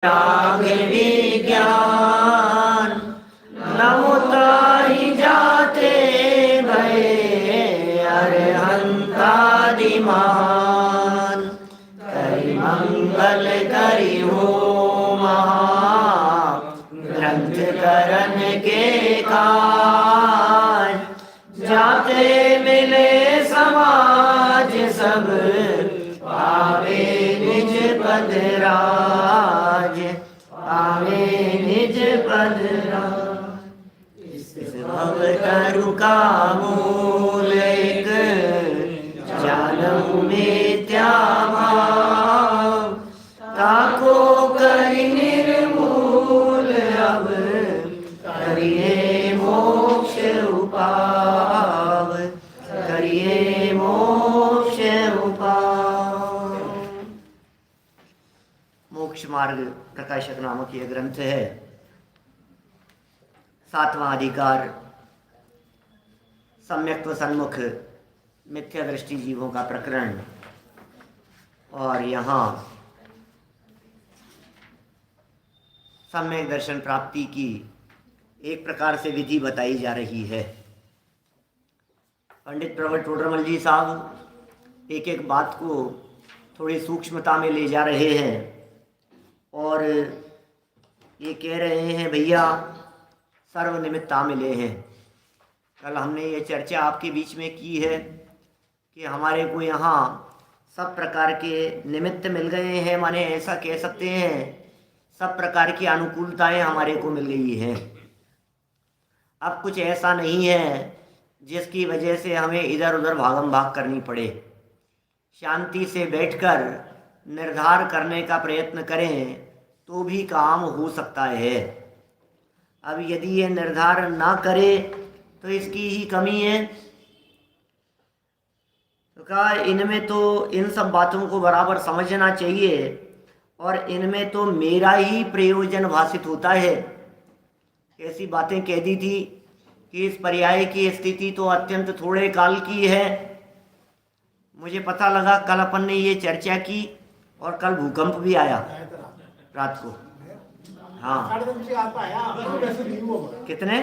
राग विज्ञान नमुतारि जाते भये अरहंतादि महान करि मंगल करि हो महा ग्रंथ करन के काज जाते मिले समाज सब पावे निज पद राज पावे निज पद राज। इस भव तरु का मूल एक जानहु मिथ्या भाव ताको करि निर्मूल अब करिए मोक्ष उपाव करिए मोक्ष उपाव। मोक्ष मार्ग प्रकाशक नामक यह ग्रंथ है। 7वां अधिकार सम्यक्त्व सन्मुख मिथ्या दृष्टि जीवों का प्रकरण। और यहाँ सम्यक दर्शन प्राप्ति की एक प्रकार से विधि बताई जा रही है। पंडित प्रवर टोडरमल जी साहब एक एक बात को थोड़ी सूक्ष्मता में ले जा रहे हैं और ये कह रहे हैं भैया सर्वनिमित्ता मिले हैं। कल हमने ये चर्चा आपके बीच में की है कि हमारे को यहाँ सब प्रकार के निमित्त मिल गए हैं, माने ऐसा कह सकते हैं सब प्रकार की अनुकूलताएं हमारे को मिल गई हैं। अब कुछ ऐसा नहीं है जिसकी वजह से हमें इधर उधर भागम भाग करनी पड़े। शांति से बैठकर निर्धार करने का प्रयत्न करें तो भी काम हो सकता है। अब यदि ये निर्धार ना करे तो इसकी ही कमी है। तो कहा इनमें तो इन सब बातों को बराबर समझना चाहिए और इनमें तो मेरा ही प्रयोजन भाषित होता है। ऐसी बातें कह दी थी कि इस पर्याय की स्थिति तो अत्यंत थोड़े काल की है। मुझे पता लगा कल अपन ने ये चर्चा की और कल भूकंप भी आया रात को। हाँ कितने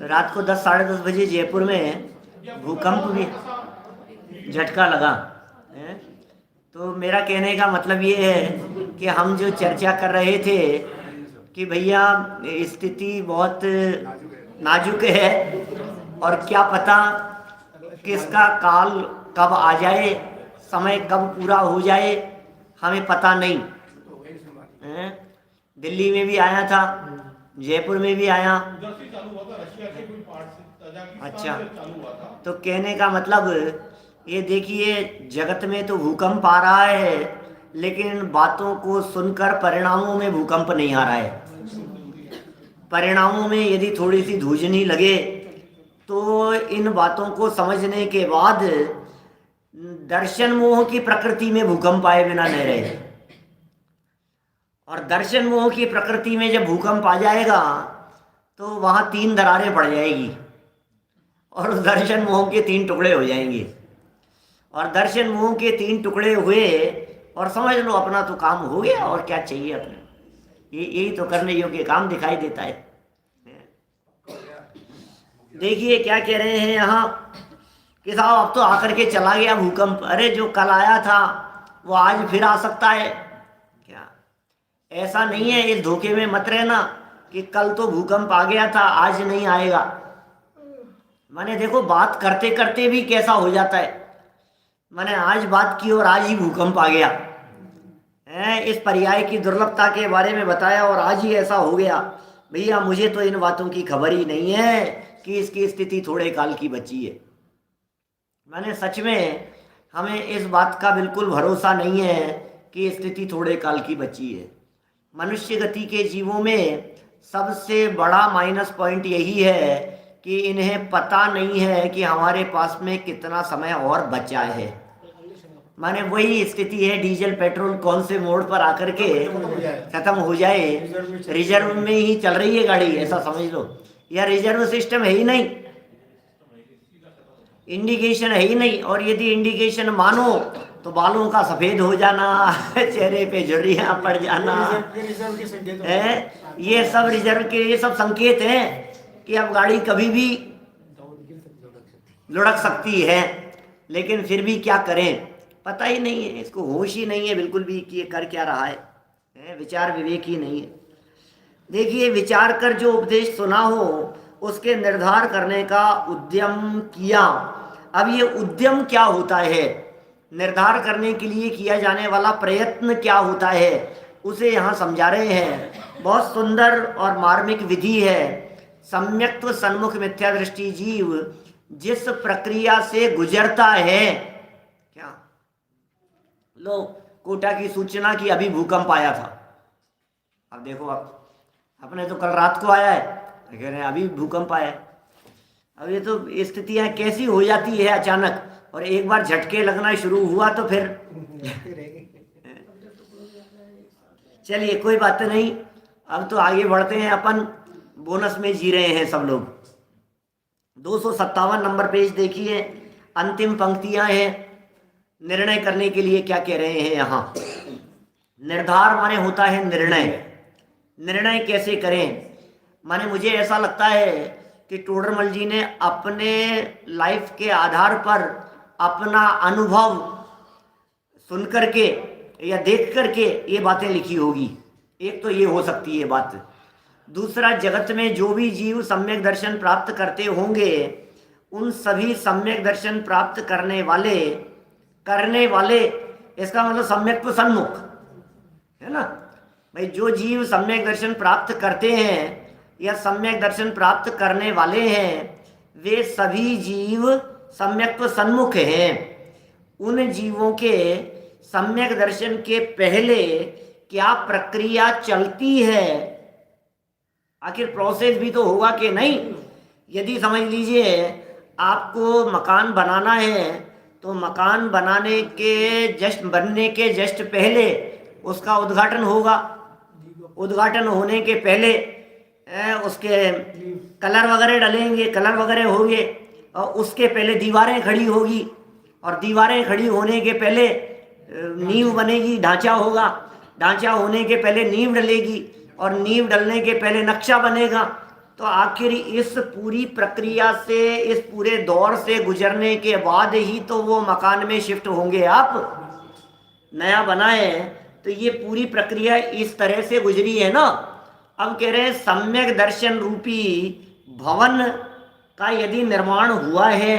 रात को 10 साढ़े 10 बजे जयपुर में भूकंप भी झटका लगा है। तो मेरा कहने का मतलब ये है कि हम जो चर्चा कर रहे थे कि भैया स्थिति बहुत नाजुक है और क्या पता किसका काल कब आ जाए, समय कब पूरा हो जाए, हमें पता नहीं। दिल्ली में भी आया था, जयपुर में भी आया। अच्छा, तो कहने का मतलब ये देखिए जगत में तो भूकंप आ रहा है लेकिन बातों को सुनकर परिणामों में भूकंप नहीं आ रहा है। परिणामों में यदि थोड़ी सी धूजनी लगे तो इन बातों को समझने के बाद दर्शन मोह की प्रकृति में भूकंप आए बिना नहीं रहे। और दर्शन मोह की प्रकृति में जब भूकंप आ जाएगा तो वहाँ 3 दरारें पड़ जाएगी और उस दर्शन मोह के 3 टुकड़े हो जाएंगे। और दर्शन मोह के 3 टुकड़े हुए और समझ लो अपना तो काम हो गया और क्या चाहिए अपने। यही तो करने योग्य काम दिखाई देता है। देखिए क्या कह रहे हैं यहाँ कि साहब अब तो आकर के चला गया भूकंप। अरे जो कल आया था वो आज फिर आ सकता है क्या? ऐसा नहीं है, इस धोखे में मत रहना कि कल तो भूकंप आ गया था आज नहीं आएगा। माने देखो बात करते करते भी कैसा हो जाता है। मैंने आज बात की और आज ही भूकंप आ गया है। इस पर्याय की दुर्लभता के बारे में बताया और आज ही ऐसा हो गया। भैया मुझे तो इन बातों की खबर ही नहीं है कि इसकी स्थिति थोड़े काल की बची है। मैंने सच में हमें इस बात का बिल्कुल भरोसा नहीं है कि स्थिति थोड़े काल की बची है। मनुष्य गति के जीवों में सबसे बड़ा माइनस पॉइंट यही है कि इन्हें पता नहीं है कि हमारे पास में कितना समय और बचा है। माने वही स्थिति है डीजल पेट्रोल कौन से मोड़ पर आकर के खत्म हो जाए, रिजर्व में ही चल रही है गाड़ी, ऐसा समझ लो। या रिजर्व सिस्टम है ही नहीं, इंडिकेशन है ही नहीं। और यदि इंडिकेशन मानो तो बालों का सफ़ेद हो जाना, चेहरे पे झुर्रियाँ पड़ जाना रिजर्व के संकेत है, ये सब रिजर्व के ये सब संकेत हैं कि अब गाड़ी कभी भी लुढ़क सकती है। लेकिन फिर भी क्या करें, पता ही नहीं है, इसको होश ही नहीं है बिल्कुल भी कि ये कर क्या रहा है, विचार विवेक ही नहीं है। देखिए, विचार कर जो उपदेश सुना हो उसके निर्धार करने का उद्यम किया। अब ये उद्यम क्या होता है, निर्धार करने के लिए किया जाने वाला प्रयत्न क्या होता है, उसे यहाँ समझा रहे हैं। बहुत सुंदर और मार्मिक विधि है। सम्यक्त्व सन्मुख मिथ्या दृष्टि जीव जिस प्रक्रिया से गुजरता है, क्या लो कोटा की सूचना की अभी भूकंप आया था, अब देखो आप अपने तो कल रात को आया है, कह रहे हैं अभी भूकंप आया है। अब ये तो स्थितियां कैसी हो जाती है अचानक, और एक बार झटके लगना शुरू हुआ तो फिर चलिए कोई बात नहीं, अब तो आगे बढ़ते हैं, अपन बोनस में जी रहे हैं सब लोग। 257 नंबर पेज देखिए, अंतिम पंक्तियां हैं। निर्णय करने के लिए क्या कह रहे हैं यहाँ, निर्धार माने होता है निर्णय। निर्णय कैसे करें, माने मुझे ऐसा लगता है कि टोडरमल जी ने अपने लाइफ के आधार पर अपना अनुभव सुन करके या देख करके ये बातें लिखी होगी। एक तो ये हो सकती है बात। दूसरा, जगत में जो भी जीव सम्यक दर्शन प्राप्त करते होंगे उन सभी सम्यक दर्शन प्राप्त करने वाले इसका मतलब सम्यक तो सन्मुख है ना भाई। जो जीव सम्यक दर्शन प्राप्त करते हैं या सम्यक दर्शन प्राप्त करने वाले हैं वे सभी जीव सम्यक तो सन्मुख हैं। उन जीवों के सम्यक दर्शन के पहले क्या प्रक्रिया चलती है, आखिर प्रोसेस भी तो होगा कि नहीं। यदि समझ लीजिए आपको मकान बनाना है तो मकान बनने के जस्ट पहले उसका उद्घाटन होगा। उद्घाटन होने के पहले उसके कलर वगैरह डलेंगे, कलर वगैरह होंगे, और उसके पहले दीवारें खड़ी होगी, और दीवारें खड़ी होने के पहले नींव बनेगी, ढांचा होगा, ढांचा होने के पहले नींव डलेगी, और नींव डलने के पहले नक्शा बनेगा। तो आखिर इस पूरी प्रक्रिया से, इस पूरे दौर से गुजरने के बाद ही तो वो मकान में शिफ्ट होंगे। आप नया बनाए तो ये पूरी प्रक्रिया इस तरह से गुजरी है ना। अब कह रहे हैं सम्यक दर्शन रूपी भवन का यदि निर्माण हुआ है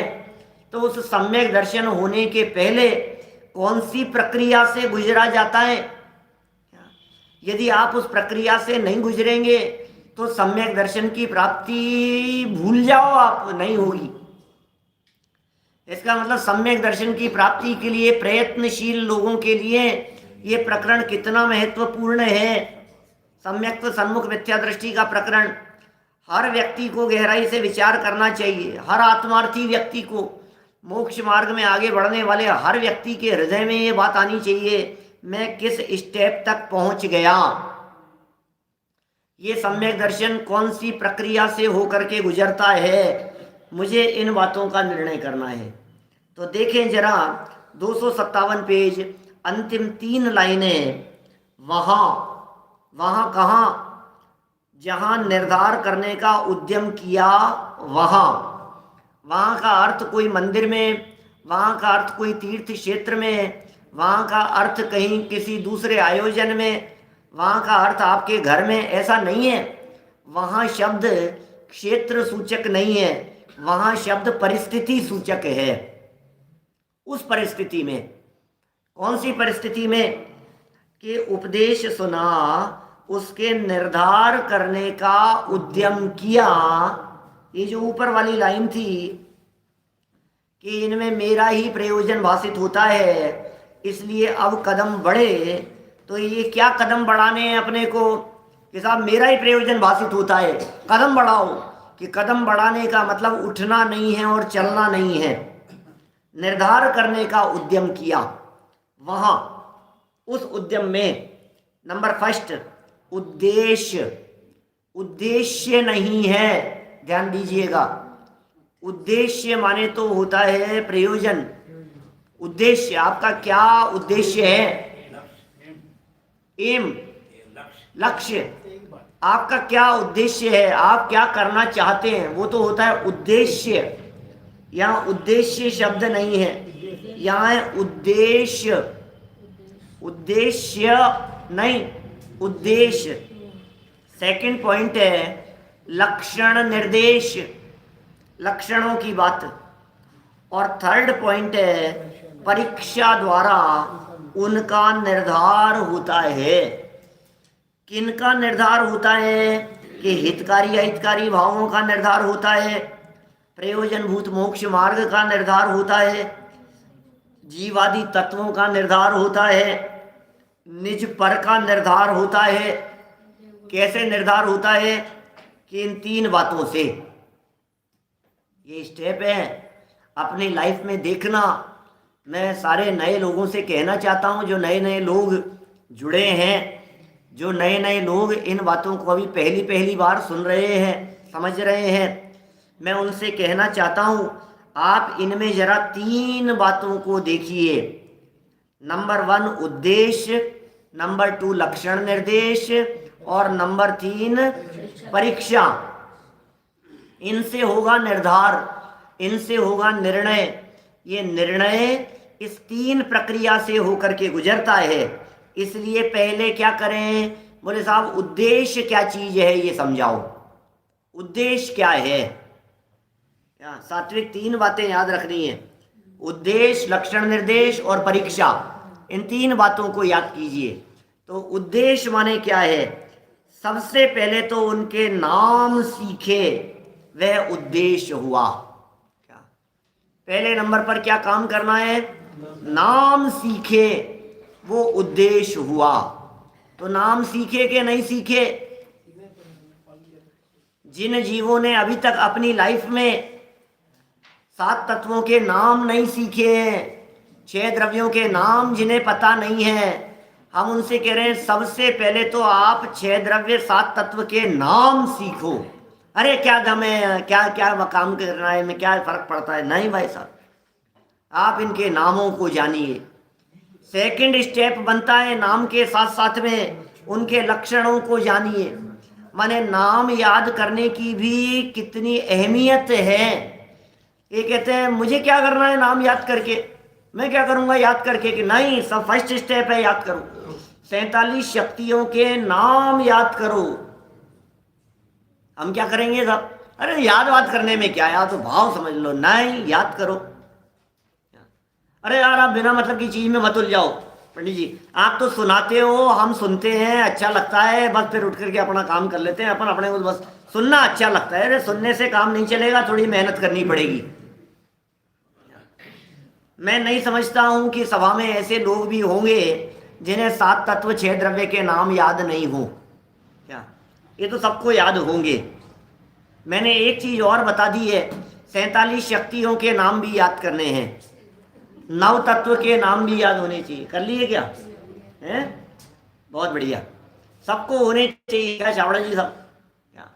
तो उस सम्यक दर्शन होने के पहले कौन सी प्रक्रिया से गुजरा जाता है। यदि आप उस प्रक्रिया से नहीं गुजरेंगे तो सम्यक दर्शन की प्राप्ति भूल जाओ आप, नहीं होगी। इसका मतलब सम्यक दर्शन की प्राप्ति के लिए प्रयत्नशील लोगों के लिए ये प्रकरण कितना महत्वपूर्ण है। सम्यक तो सन्मुख मिथ्या दृष्टि का प्रकरण हर व्यक्ति को गहराई से विचार करना चाहिए। हर आत्मार्थी व्यक्ति को, मोक्ष मार्ग में आगे बढ़ने वाले हर व्यक्ति के हृदय में ये बात आनी चाहिए, मैं किस स्टेप तक पहुंच गया, ये सम्यक दर्शन कौन सी प्रक्रिया से होकर के गुजरता है, मुझे इन बातों का निर्णय करना है। तो देखें जरा 257 पेज, अंतिम 3 लाइनें। वहाँ कहाँ, जहाँ निर्धार करने का उद्यम किया वहाँ का अर्थ कोई मंदिर में, वहाँ का अर्थ कोई तीर्थ क्षेत्र में, वहाँ का अर्थ कहीं किसी दूसरे आयोजन में, वहाँ का अर्थ आपके घर में, ऐसा नहीं है। वहाँ शब्द क्षेत्र सूचक नहीं है, वहाँ शब्द परिस्थिति सूचक है। उस परिस्थिति में, कौन सी परिस्थिति में कि उपदेश सुना, उसके निर्धार करने का उद्यम किया। ये जो ऊपर वाली लाइन थी कि इनमें मेरा ही प्रयोजन भाषित होता है, इसलिए अब कदम बढ़े, तो ये क्या कदम बढ़ाने हैं अपने को कि साहब मेरा ही प्रयोजन भाषित होता है, कदम बढ़ाओ। कि कदम बढ़ाने का मतलब उठना नहीं है और चलना नहीं है, निर्धार करने का उद्यम किया। वहाँ उस उद्यम में नंबर फर्स्ट उद्देश्य नहीं है, ध्यान दीजिएगा। उद्देश्य माने तो होता है प्रयोजन, उद्देश्य, आपका क्या उद्देश्य है? एम, लक्ष्य। आपका क्या उद्देश्य है, आप क्या करना चाहते हैं, वो तो होता है उद्देश्य। यहाँ उद्देश्य शब्द नहीं है, यहाँ है उद्देश्य। उद्देश्य नहीं, उद्देश्य। सेकंड पॉइंट है लक्षण निर्देश, लक्षणों की बात। और थर्ड पॉइंट है परीक्षा द्वारा उनका निर्धार होता है। किनका निर्धार होता है? कि हितकारी अहितकारी भावों का निर्धार होता है, प्रयोजनभूत मोक्ष मार्ग का निर्धार होता है, जीवादि तत्वों का निर्धार होता है, निज पर का निर्धार होता है। कैसे निर्धार होता है? कि इन तीन बातों से। ये स्टेप है अपनी लाइफ में देखना। मैं सारे नए लोगों से कहना चाहता हूँ, जो नए नए लोग जुड़े हैं, जो नए नए लोग इन बातों को अभी पहली पहली बार सुन रहे हैं, समझ रहे हैं, मैं उनसे कहना चाहता हूँ आप इनमें जरा तीन बातों को देखिए। नंबर 1 उद्देश्य, नंबर 2 लक्षण निर्देश, और नंबर 3 परीक्षा। इनसे होगा निर्धार, इनसे होगा निर्णय। ये निर्णय इस तीन प्रक्रिया से होकर के गुजरता है। इसलिए पहले क्या करें? बोले साहब उद्देश्य क्या चीज है ये समझाओ। उद्देश्य क्या है? सात्विक तीन बातें याद रखनी है, उद्देश्य, लक्षण निर्देश और परीक्षा। इन तीन बातों को याद कीजिए। तो उद्देश्य माने क्या है? सबसे पहले तो उनके नाम सीखे, वह उद्देश्य हुआ। क्या पहले नंबर पर क्या काम करना है? नाम सीखे, वो उद्देश्य हुआ। तो नाम सीखे कि नहीं सीखे? जिन जीवों ने अभी तक अपनी लाइफ में 7 तत्वों के नाम नहीं सीखे हैं, 6 द्रव्यों के नाम जिन्हें पता नहीं है, हम उनसे कह रहे हैं सबसे पहले तो आप 6 द्रव्य 7 तत्व के नाम सीखो। अरे क्या दम है, क्या क्या काम करना है, में क्या फर्क पड़ता है? नहीं भाई साहब, आप इनके नामों को जानिए। सेकंड स्टेप बनता है नाम के साथ साथ में उनके लक्षणों को जानिए। माने नाम याद करने की भी कितनी अहमियत है। ये कहते हैं मुझे क्या करना है नाम याद करके, मैं क्या करूंगा याद करके? कि नहीं, सब फर्स्ट स्टेप है याद करो। 47 शक्तियों के नाम याद करो। हम क्या करेंगे साहब? अरे याद वाद करने में क्या, याद तो भाव समझ लो। नहीं, याद करो। अरे यार आप बिना मतलब की चीज में मत उलझाओ। पंडित जी आप तो सुनाते हो, हम सुनते हैं, अच्छा लगता है, बस फिर उठ करके अपना काम कर लेते हैं। अपन अपने को बस सुनना अच्छा लगता है। अरे सुनने से काम नहीं चलेगा, थोड़ी मेहनत करनी पड़ेगी। मैं नहीं समझता हूं कि सभा में ऐसे लोग भी होंगे जिन्हें 7 तत्व 6 द्रव्य के नाम याद नहीं हो। क्या ये तो सबको याद होंगे। मैंने एक चीज और बता दी है, 47 शक्तियों के नाम भी याद करने हैं, 9 तत्व के नाम भी याद होने चाहिए। कर लिए क्या? हैं? बहुत बढ़िया, सबको होने चाहिए। क्या चावड़ा जी साहब? क्या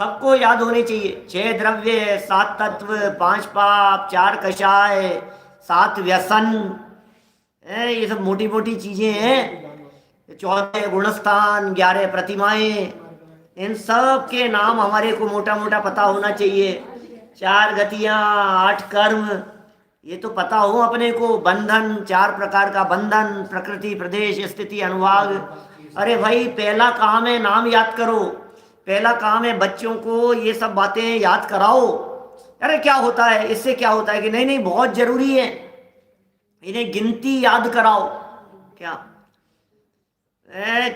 सबको याद होने चाहिए? 6 द्रव्य, 7 तत्व, 5 पाप, 4 कषाय, 7 व्यसन, ये सब मोटी मोटी चीजें हैं। 14 गुणस्थान, 11 प्रतिमाएं, इन सब के नाम हमारे को मोटा मोटा पता होना चाहिए। 4 गतियां, 8 कर्म, ये तो पता हो अपने को। बंधन, 4 प्रकार का बंधन, प्रकृति, प्रदेश, स्थिति, अनुभाग। अरे भाई पहला काम है नाम याद करो, पहला काम है बच्चों को ये सब बातें याद कराओ। अरे क्या होता है इससे, क्या होता है कि नहीं नहीं बहुत जरूरी है, इन्हें गिनती याद कराओ। क्या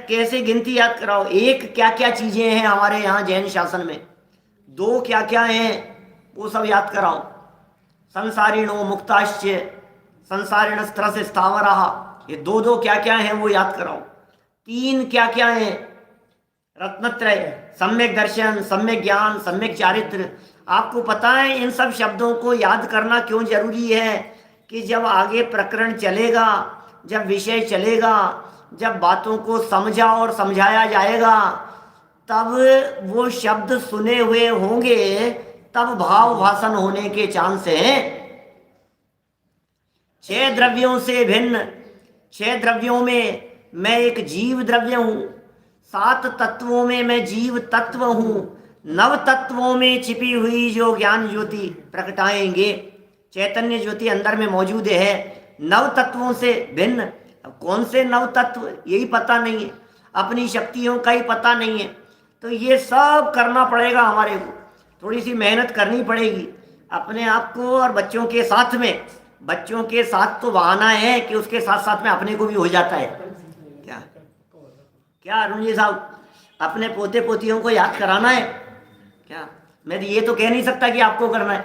कैसे गिनती याद कराओ? 1 क्या क्या चीजें हैं हमारे यहाँ जैन शासन में, 2 क्या क्या हैं वो सब याद कराओ। संसारिणो मुक्ताश्च संसारिण स्त्रस स्थावरः, ये 2 क्या क्या हैं वो याद कराओ। 3 क्या क्या हैं? रत्नत्रय, सम्यक दर्शन, सम्यक ज्ञान, सम्यक चारित्र। आपको पता है इन सब शब्दों को याद करना क्यों जरूरी है? कि जब आगे प्रकरण चलेगा, जब विषय चलेगा, जब बातों को समझा और समझाया जाएगा, तब वो शब्द सुने हुए होंगे, तब भाव भाषण होने के चांस हैं। छह द्रव्यों से भिन्न, छह द्रव्यों में मैं एक जीव द्रव्य हूँ, सात तत्वों में मैं जीव तत्व हूँ, नव तत्वों में छिपी हुई जो ज्ञान ज्योति प्रकटाएंगे, चैतन्य ज्योति अंदर में मौजूद है, नव तत्वों से भिन्न। अब कौन से नव तत्व यही पता नहीं है, अपनी शक्तियों का ही पता नहीं है। तो ये सब करना पड़ेगा हमारे को, थोड़ी सी मेहनत करनी पड़ेगी अपने आप को और बच्चों के साथ में। बच्चों के साथ तो बहाना है कि उसके साथ साथ में अपने को भी हो जाता है। क्या क्या अरुण जी साहब, अपने पोते पोतियों को याद कराना है क्या? मैं ये तो कह नहीं सकता कि आपको करना है।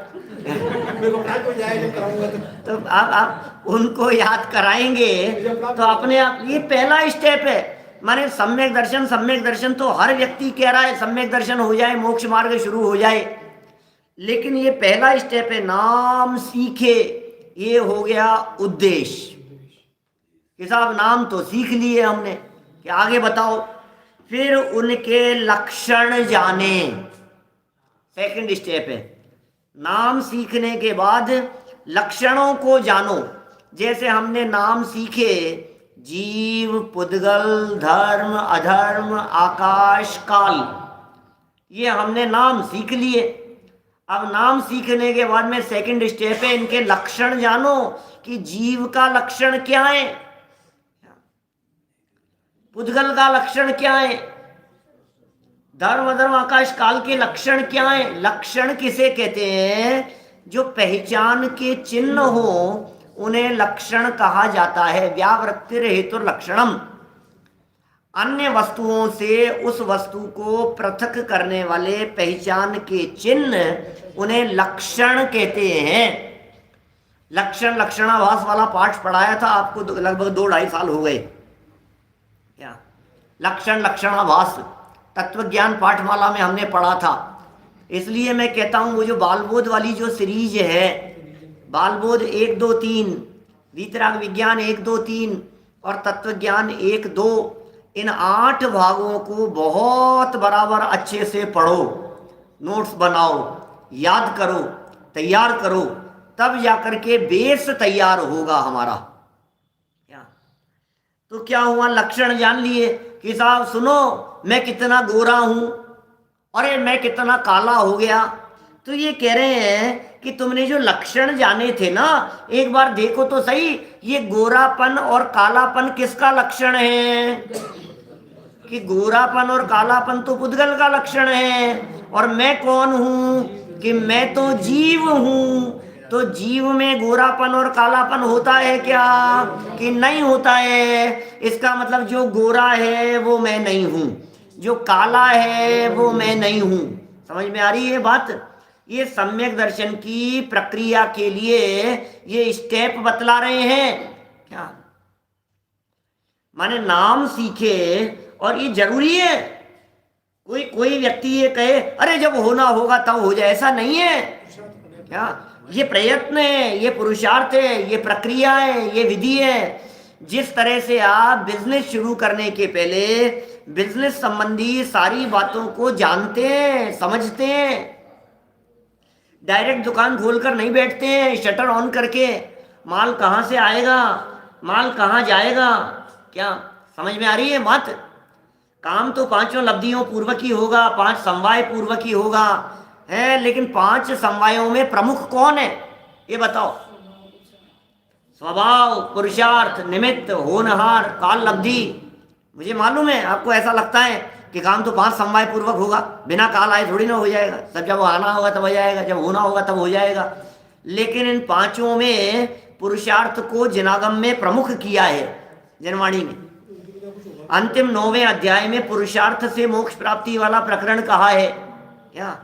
तो आप उनको याद कराएंगे तो अपने आप, ये पहला स्टेप है। माने सम्यक दर्शन तो हर व्यक्ति कह रहा है सम्यक दर्शन हो जाए, मोक्ष मार्ग शुरू हो जाए, लेकिन ये पहला स्टेप है, नाम सीखे, ये हो गया उद्देश्य। कि साहब नाम तो सीख लिए हमने, कि आगे बताओ। फिर उनके लक्षण जाने, सेकंड स्टेप है। नाम सीखने के बाद लक्षणों को जानो। जैसे हमने नाम सीखे, जीव, पुद्गल, धर्म, अधर्म, आकाश, काल, ये हमने नाम सीख लिए। अब नाम सीखने के बाद में सेकंड स्टेप है, इनके लक्षण जानो कि जीव का लक्षण क्या है, पुद्गल का लक्षण क्या है, धर्म अधर्म आकाश काल के लक्षण क्या है। लक्षण किसे कहते हैं? जो पहचान के चिन्ह हो उन्हें लक्षण कहा जाता है। व्यावृत्तिर हेतु लक्षणम, अन्य वस्तुओं से उस वस्तु को पृथक करने वाले पहचान के चिन्ह उन्हें लक्षण कहते हैं। लक्षण लक्षणाभास वाला पाठ पढ़ाया था आपको, लगभग 2-2.5 साल हो गए। क्या लक्षण लक्षणाभास तत्वज्ञान पाठमाला में हमने पढ़ा था। इसलिए मैं कहता हूँ वो जो बालबोध वाली जो सीरीज है, बालबोध 1, 2, 3, वीतराग विज्ञान 1, 2, 3 और तत्वज्ञान 1, 2, इन 8 भागों को बहुत बराबर अच्छे से पढ़ो, नोट्स बनाओ, याद करो, तैयार करो, तब जाकर के बेस तैयार होगा हमारा। क्या तो क्या हुआ, लक्षण जान लिए कि साहब सुनो, मैं कितना गोरा हूं, अरे मैं कितना काला हो गया। तो ये कह रहे हैं कि तुमने जो लक्षण जाने थे ना, एक बार देखो तो सही, ये गोरापन और कालापन किसका लक्षण है? कि गोरापन और कालापन तो पुद्गल का लक्षण है, और मैं कौन हूं? कि मैं तो जीव हूं। तो जीव में गोरापन और कालापन होता है क्या? कि नहीं होता है। इसका मतलब जो गोरा है वो मैं नहीं हूं, जो काला है वो मैं नहीं हूं। समझ में आ रही है बात? ये सम्यक दर्शन की प्रक्रिया के लिए ये स्टेप बतला रहे हैं। क्या माने नाम सीखे, और ये जरूरी है। कोई व्यक्ति ये कहे अरे जब होना होगा तब हो जाए, ऐसा नहीं है। क्या ये प्रयत्न है, ये पुरुषार्थ है, ये प्रक्रिया है, ये विधि है। जिस तरह से आप बिजनेस शुरू करने के पहले बिजनेस संबंधी सारी बातों को जानते हैं, समझते हैं, डायरेक्ट दुकान खोलकर नहीं बैठते हैं शटर ऑन करके, माल कहाँ से आएगा, माल कहाँ जाएगा। क्या समझ में आ रही है बात? काम तो 5 लब्धियों पूर्वक ही होगा, 5 समवाय पूर्वक ही होगा है, लेकिन 5 समवायों में प्रमुख कौन है ये बताओ? स्वभाव, पुरुषार्थ, निमित्त, होनहार, काल लब्धि। मुझे मालूम है आपको ऐसा लगता है कि काम तो 5 समवाय पूर्वक होगा, बिना काल आए थोड़ी ना हो जाएगा, सब जब आना होगा तब हो जाएगा, जब होना होगा तब हो जाएगा। लेकिन इन 5 में पुरुषार्थ को जिनागम में प्रमुख किया है, जनवाणी में। अंतिम 9वें अध्याय में पुरुषार्थ से मोक्ष प्राप्ति वाला प्रकरण कहा है। क्या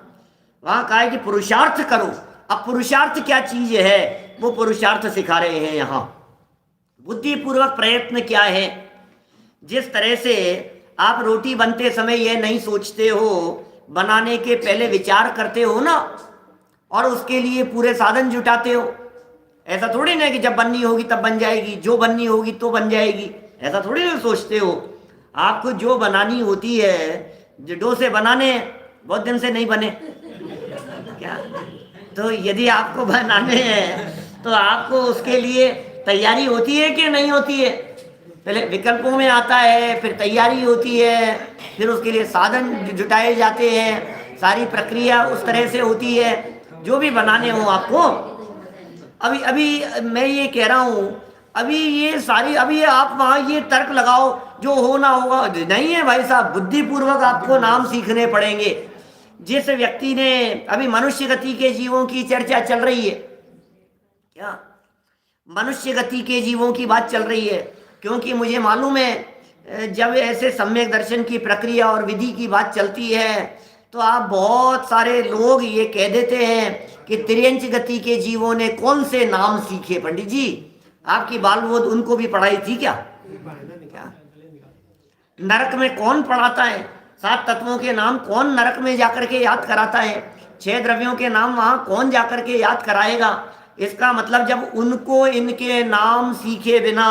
वहां कहा है कि पुरुषार्थ करो। अब पुरुषार्थ क्या चीज है वो पुरुषार्थ सिखा रहे हैं यहाँ। बुद्धिपूर्वक प्रयत्न क्या है? जिस तरह से आप रोटी बनते समय यह नहीं सोचते हो, बनाने के पहले विचार करते हो ना, और उसके लिए पूरे साधन जुटाते हो। ऐसा थोड़ी ना कि जब बननी होगी तब बन जाएगी, जो बननी होगी तो बन जाएगी, ऐसा थोड़ी ना सोचते हो। आपको जो बनानी होती है, जो डोसे बनाने बहुत दिन से नहीं बने क्या, तो यदि आपको बनाने हैं तो आपको उसके लिए तैयारी होती है कि नहीं होती है? पहले विकल्पों में आता है, फिर तैयारी होती है, फिर उसके लिए साधन जुटाए जाते हैं, सारी प्रक्रिया उस तरह से होती है। जो भी बनाने हो आपको, अभी अभी मैं ये कह रहा हूँ, अभी ये सारी, अभी आप वहाँ ये तर्क लगाओ जो होना होगा नहीं है भाई साहब, बुद्धिपूर्वक आपको नाम सीखने पड़ेंगे। जिस व्यक्ति ने, अभी मनुष्य गति के जीवों की चर्चा चल रही है, क्या मनुष्य गति के जीवों की बात चल रही है? क्योंकि मुझे मालूम है जब ऐसे सम्यक दर्शन की प्रक्रिया और विधि की बात चलती है तो आप बहुत सारे लोग ये कह देते हैं कि त्रियंच गति के जीवों ने कौन से नाम सीखे। पंडित जी, आपकी बाल बोध उनको भी पढ़ाई थी क्या? नरक में कौन पढ़ाता है? 7 तत्वों के नाम कौन नरक में जाकर के याद कराता है? 6 द्रव्यों के नाम वहां कौन जाकर के याद कराएगा? इसका मतलब जब उनको इनके नाम सीखे बिना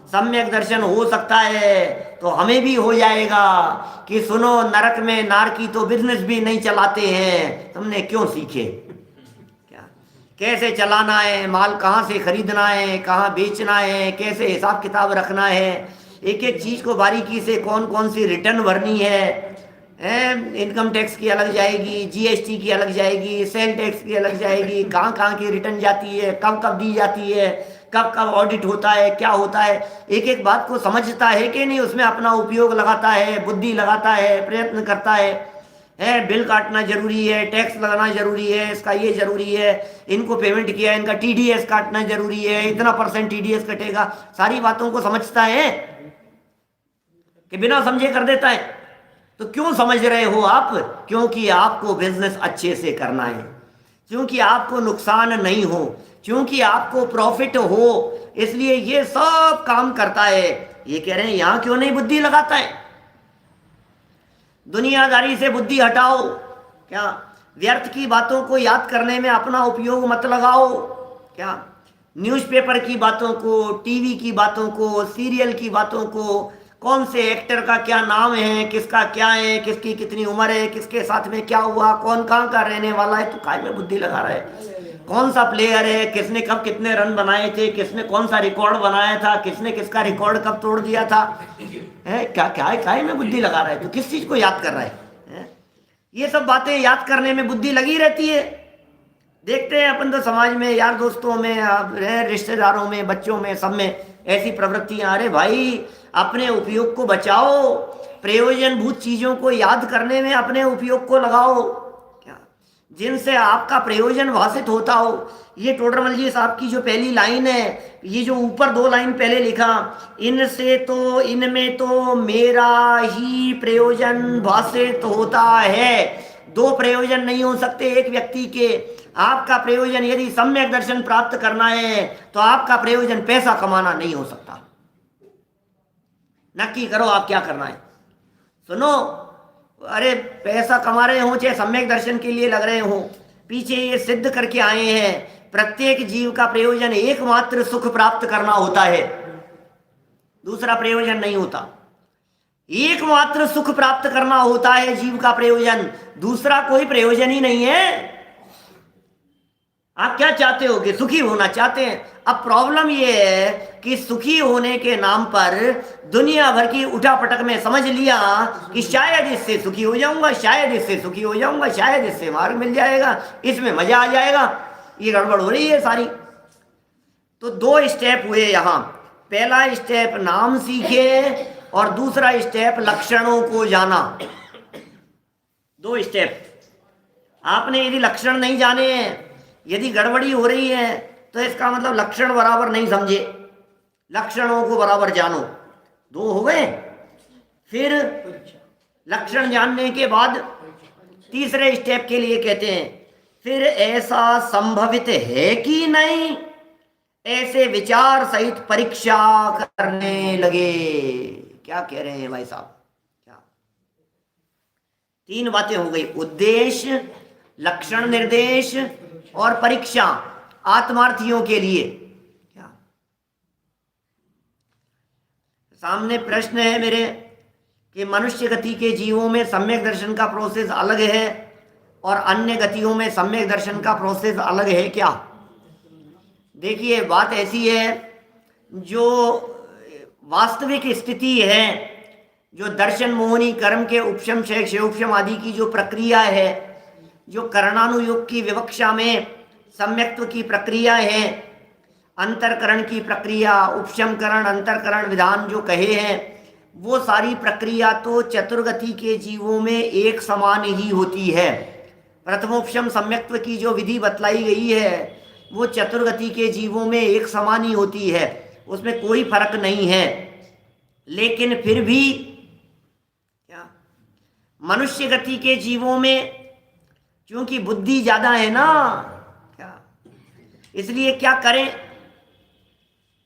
सम्यक दर्शन हो सकता है तो हमें भी हो जाएगा कि सुनो, नरक में नारकी तो बिजनेस भी नहीं चलाते हैं, तुमने क्यों सीखे? क्या कैसे चलाना है, माल कहाँ से खरीदना है, कहाँ बेचना है, कैसे हिसाब किताब रखना है, एक एक चीज को बारीकी से, कौन कौन सी रिटर्न भरनी है, इनकम टैक्स की अलग जाएगी, जीएसटी की अलग जाएगी, सेल टैक्स की अलग जाएगी, कहाँ कहाँ की रिटर्न जाती है, कब कब दी जाती है, कब कब ऑडिट होता है, क्या होता है, एक एक बात को समझता है कि नहीं, उसमें अपना उपयोग लगाता है, बुद्धि लगाता है, प्रयत्न करता है, बिल काटना जरूरी है, टैक्स लगाना जरूरी है, इसका ये जरूरी है, इनको पेमेंट किया, इनका टीडीएस काटना जरूरी है, इतना % टीडीएस कटेगा, सारी बातों को समझता है कि बिना समझे कर देता है? तो क्यों समझ रहे हो आप? क्योंकि आपको बिजनेस अच्छे से करना है, क्योंकि आपको नुकसान नहीं हो, क्योंकि आपको प्रॉफिट हो, इसलिए ये सब काम करता है। ये कह रहे हैं यहां क्यों नहीं बुद्धि लगाता है? दुनियादारी से बुद्धि हटाओ, क्या व्यर्थ की बातों को याद करने में अपना उपयोग मत लगाओ, क्या न्यूज़पेपर की बातों को, टीवी की बातों को, सीरियल की बातों को, कौन से एक्टर का क्या नाम है, किसका क्या है, किसकी कितनी उम्र है, किसके साथ में क्या हुआ, कौन कहाँ का रहने वाला है, तो काय में बुद्धि लगा रहा है? कौन सा प्लेयर है, किसने कब कितने रन बनाए थे, किसने कौन सा रिकॉर्ड बनाया था, किसने किसका रिकॉर्ड कब तोड़ दिया था, है क्या क्या है? काय में बुद्धि लगा रहा है? तो किस चीज को याद कर रहा है? ये सब बातें याद करने में बुद्धि लगी रहती है। देखते हैं अपन तो समाज में, यार दोस्तों में, रिश्तेदारों में, बच्चों में, सब में ऐसी प्रवृत्तियां। अरे भाई, अपने उपयोग को बचाओ, प्रयोजनभूत चीजों को याद करने में अपने उपयोग को लगाओ, क्या जिनसे आपका प्रयोजन भाषित होता हो। ये टोडरमल जी साहब की जो पहली लाइन है, ये जो ऊपर 2 लाइन पहले लिखा, इनसे तो, इनमें तो मेरा ही प्रयोजन भाषित होता है। 2 प्रयोजन नहीं हो सकते एक व्यक्ति के। आपका प्रयोजन यदि सम्यक दर्शन प्राप्त करना है तो आपका प्रयोजन पैसा कमाना नहीं हो सकता। नक्की करो आप क्या करना है। सुनो, अरे पैसा कमा रहे हो चाहे सम्यक दर्शन के लिए लग रहे हो, पीछे ये सिद्ध करके आए हैं प्रत्येक जीव का प्रयोजन एकमात्र सुख प्राप्त करना होता है, दूसरा प्रयोजन नहीं होता। एकमात्र सुख प्राप्त करना होता है जीव का प्रयोजन, दूसरा कोई प्रयोजन ही नहीं है। आप क्या चाहते हो? कि सुखी होना चाहते हैं। अब प्रॉब्लम ये है कि सुखी होने के नाम पर दुनिया भर की उठापटक में समझ लिया कि शायद इससे सुखी हो जाऊंगा, शायद इससे सुखी हो जाऊंगा, शायद इससे मार्ग मिल जाएगा, इसमें मजा आ जाएगा। ये गड़बड़ हो रही है सारी। तो 2 स्टेप हुए यहां। पहला स्टेप नाम सीखे और दूसरा स्टेप लक्षणों को जाना। 2 स्टेप। आपने यदि लक्षण नहीं जाने हैं, यदि गड़बड़ी हो रही है, तो इसका मतलब लक्षण बराबर नहीं समझे, लक्षणों को बराबर जानो। 2 हो गए। फिर लक्षण जानने के बाद तीसरे स्टेप के लिए कहते हैं, फिर ऐसा संभवित है कि नहीं, ऐसे विचार सहित परीक्षा करने लगे। क्या कह रहे हैं भाई साहब? क्या 3 बातें हो गई, उद्देश्य, लक्षण निर्देश और परीक्षा आत्मार्थियों के लिए। क्या सामने प्रश्न है मेरे कि मनुष्य गति के जीवों में सम्यक दर्शन का प्रोसेस अलग है और अन्य गतियों में सम्यक दर्शन का प्रोसेस अलग है क्या? देखिए, बात ऐसी है जो वास्तविक स्थिति है, जो दर्शन मोहनी कर्म के उपशम क्षेक्षोपशम आदि की जो प्रक्रिया है, जो करणानुयोग की विवक्षा में सम्यक्त्व की प्रक्रिया है, अंतरकरण की प्रक्रिया, उपशमकरण अंतरकरण विधान जो कहे हैं, वो सारी प्रक्रिया तो चतुर्गति के जीवों में एक समान ही होती है। प्रथमोपशम सम्यक्त्व की जो विधि बतलाई गई है वो चतुर्गति के जीवों में एक समान ही होती है, उसमें कोई फर्क नहीं है। लेकिन फिर भी क्या मनुष्य गति के जीवों में क्योंकि बुद्धि ज़्यादा है ना, क्या इसलिए क्या करें,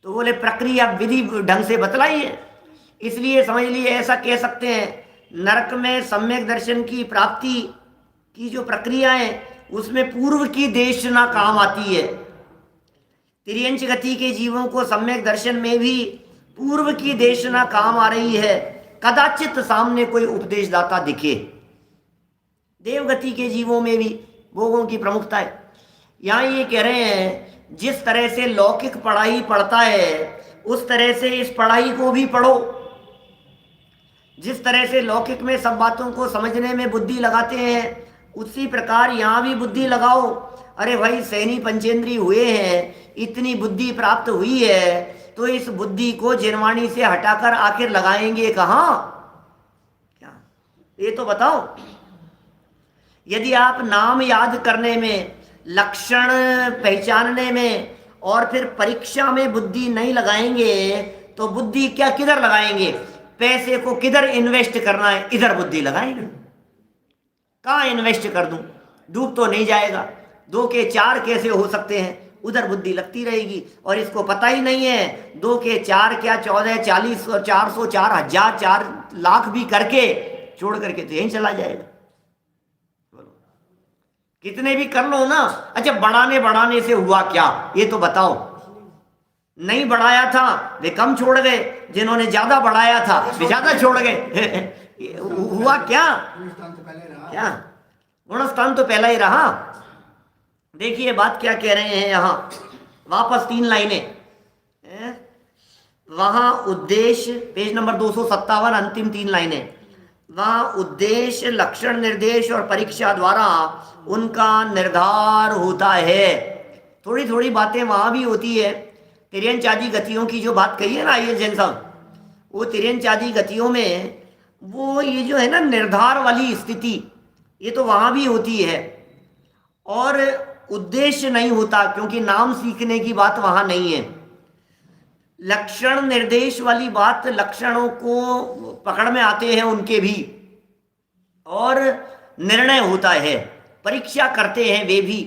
तो बोले प्रक्रिया विधि ढंग से बतलाइए। इसलिए समझ लिए ऐसा कह सकते हैं, नरक में सम्यक दर्शन की प्राप्ति की जो प्रक्रिया है उसमें पूर्व की देशना काम आती है। तिर्यंच गति के जीवों को सम्यक दर्शन में भी पूर्व की देशना काम आ रही है, कदाचित सामने कोई उपदेशदाता दिखे। देवगति के जीवों में भी भोगों की प्रमुखता है। यहाँ ये कह रहे हैं जिस तरह से लौकिक पढ़ाई पढ़ता है उस तरह से इस पढ़ाई को भी पढ़ो। जिस तरह से लौकिक में सब बातों को समझने में बुद्धि लगाते हैं उसी प्रकार यहाँ भी बुद्धि लगाओ। अरे भाई सैनी पंचेंद्री हुए हैं, इतनी बुद्धि प्राप्त हुई है, तो इस बुद्धि को जिनवाणी से हटाकर आखिर लगाएंगे कहाँ? क्या ये तो बताओ। यदि आप नाम याद करने में, लक्षण पहचानने में और फिर परीक्षा में बुद्धि नहीं लगाएंगे तो बुद्धि क्या किधर लगाएंगे? पैसे को किधर इन्वेस्ट करना है इधर बुद्धि लगाएंगे। कहाँ इन्वेस्ट कर दूं, डूब तो नहीं जाएगा, 2 के 4 कैसे हो सकते हैं, उधर बुद्धि लगती रहेगी। और इसको पता ही नहीं है 2 के 4 क्या 14, 40 और 400, 4000, 4 लाख भी करके छोड़ करके तो यहीं चला जाएगा। कितने भी कर लो ना। अच्छा बढ़ाने से हुआ क्या ये तो बताओ। नहीं बढ़ाया था वे कम छोड़ गए, जिन्होंने ज्यादा बढ़ाया था वे ज्यादा छोड़ गए। हुआ क्या? क्या गुणस्थान तो पहला ही रहा। देखिए बात क्या कह रहे हैं यहाँ, वापस 3 लाइनें वहां उद्देश्य, पेज नंबर 257, अंतिम 3 लाइनें। वहाँ उद्देश्य, लक्षण, निर्देश और परीक्षा द्वारा उनका निर्धार होता है। थोड़ी थोड़ी बातें वहाँ भी होती है। तिर्यंच आदि गतियों की जो बात कही है ना ये जैन साहब, वो तिर्यंच आदि गतियों में वो ये जो है ना निर्धार वाली स्थिति, ये तो वहाँ भी होती है। और उद्देश्य नहीं होता क्योंकि नाम सीखने की बात वहाँ नहीं है। लक्षण निर्देश वाली बात, लक्षणों को पकड़ में आते हैं उनके भी, और निर्णय होता है, परीक्षा करते हैं वे भी।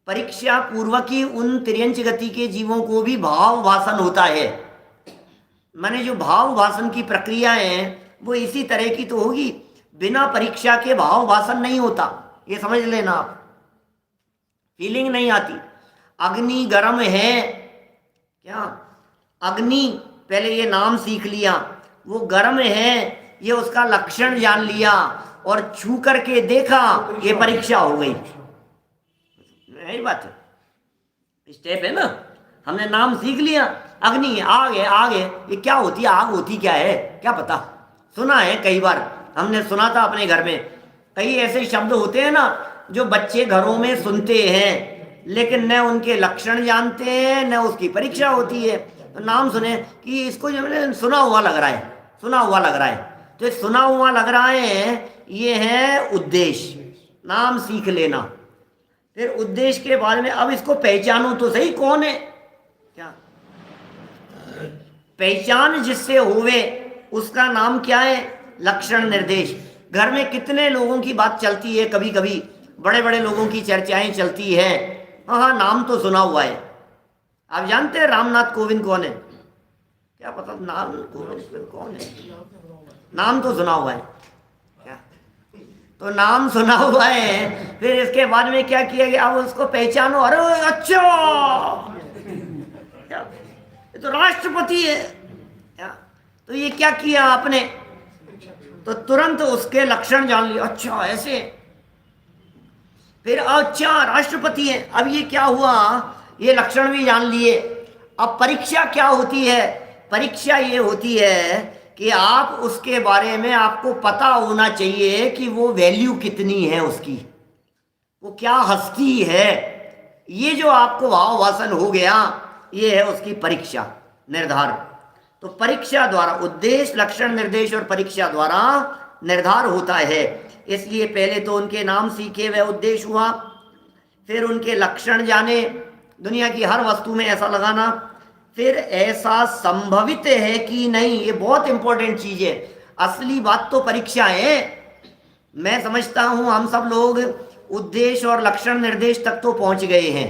परीक्षा पूर्वक ही उन तिर्यंच गति के जीवों को भी भाव भाषण होता है। माने जो भाव भाषण की प्रक्रिया है वो इसी तरह की तो होगी, बिना परीक्षा के भाव भाषण नहीं होता, ये समझ लेना आप। फीलिंग नहीं आती। अग्नि गर्म है क्या? अग्नि, पहले ये नाम सीख लिया, वो गर्म है ये उसका लक्षण जान लिया और छू करके देखा, ये परीक्षा हो गई। यही बात है, स्टेप है ना। हमने नाम सीख लिया, अग्नि है, आग है, आग है, ये क्या होती है, आग होती क्या है क्या पता। सुना है कई बार, हमने सुना था अपने घर में। कई ऐसे शब्द होते हैं ना जो बच्चे घरों में सुनते हैं लेकिन न उनके लक्षण जानते हैं न उसकी परीक्षा होती है। तो नाम सुने कि इसको जो मैंने सुना हुआ लग रहा है, सुना हुआ लग रहा है, तो सुना हुआ लग रहा है, ये है उद्देश्य, नाम सीख लेना। फिर उद्देश्य के बाद में अब इसको पहचानो तो सही कौन है क्या। पहचान जिससे होवे उसका नाम क्या है? लक्षण निर्देश। घर में कितने लोगों की बात चलती है, कभी कभी बड़े बड़े लोगों की चर्चाएं चलती है। हाँ नाम तो सुना हुआ है। आप जानते हैं रामनाथ कोविंद कौन है? क्या पता नाम कोविंद कौन है? नाम तो सुना हुआ है क्या? तो नाम सुना हुआ है, फिर इसके बाद में क्या किया गया? अब उसको पहचानो। अरे अच्छा क्या, ये तो राष्ट्रपति है क्या? तो ये क्या किया आपने? तो तुरंत उसके लक्षण जान लिए, अच्छा ऐसे। फिर अच्छा राष्ट्रपति है, अब ये क्या हुआ? ये लक्षण भी जान लिए। अब परीक्षा क्या होती है? परीक्षा ये होती है कि आप उसके बारे में आपको पता होना चाहिए कि वो वैल्यू कितनी है उसकी, वो क्या हस्ती है। ये जो आपको भाव वासन हो गया, ये है उसकी परीक्षा निर्धार। तो परीक्षा द्वारा उद्देश्य, लक्षण, निर्देश और परीक्षा द्वारा निर्धार होता है। इसलिए पहले तो उनके नाम सीखे, वह उद्देश्य हुआ, फिर उनके लक्षण जाने, दुनिया की हर वस्तु में ऐसा लगाना, फिर ऐसा संभवित है कि नहीं, ये बहुत इंपॉर्टेंट चीज है। असली बात तो परीक्षा है। मैं समझता हूं हम सब लोग उद्देश्य और लक्षण निर्देश तक तो पहुंच गए हैं।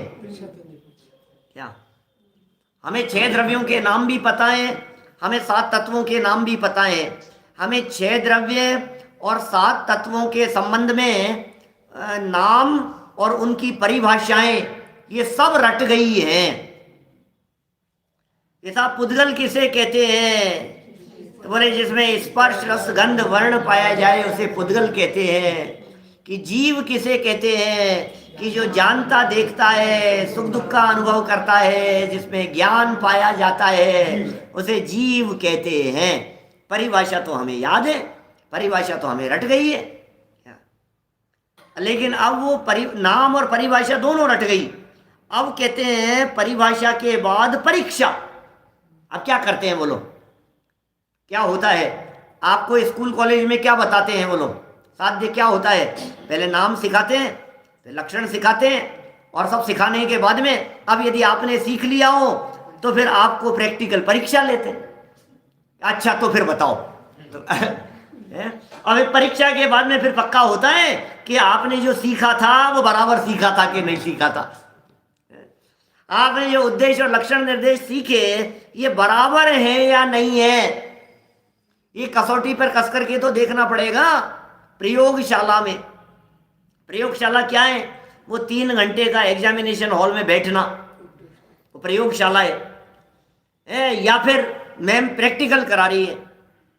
क्या हमें 6 द्रव्यों के नाम भी पता है, हमें 7 तत्वों के नाम भी पता है, हमें 6 द्रव्य और 7 तत्वों के संबंध में नाम और उनकी परिभाषाएं ये सब रट गई हैं। ये साहब पुद्गल किसे कहते हैं? तो बोले जिसमें स्पर्श रस गंध वर्ण पाया जाए उसे पुद्गल कहते हैं। कि जीव किसे कहते हैं? कि जो जानता देखता है, सुख दुख का अनुभव करता है, जिसमें ज्ञान पाया जाता है, उसे जीव कहते हैं। परिभाषा तो हमें याद है, परिभाषा तो हमें रट गई है, लेकिन अब वो नाम और परिभाषा दोनों रट गई। अब कहते हैं परिभाषा के बाद परीक्षा। अब क्या करते हैं वो लोग? क्या होता है? आपको स्कूल कॉलेज में क्या बताते हैं वो लोग? साध्य क्या होता है? पहले नाम सिखाते हैं, फिर लक्षण सिखाते हैं, और सब सिखाने के बाद में अब यदि आपने सीख लिया हो तो फिर आपको प्रैक्टिकल परीक्षा लेते हैं। अच्छा तो फिर बताओ। तो अब परीक्षा के बाद में फिर पक्का होता है कि आपने जो सीखा था वो बराबर सीखा था कि नहीं सीखा था। आपने जो उद्देश्य और लक्षण निर्देश सीखे ये बराबर है या नहीं है, ये कसौटी पर कस करके तो देखना पड़ेगा। प्रयोगशाला में, प्रयोगशाला क्या है? वो 3 घंटे का एग्जामिनेशन हॉल में बैठना, वो प्रयोगशाला है। या फिर मैम प्रैक्टिकल करा रही है,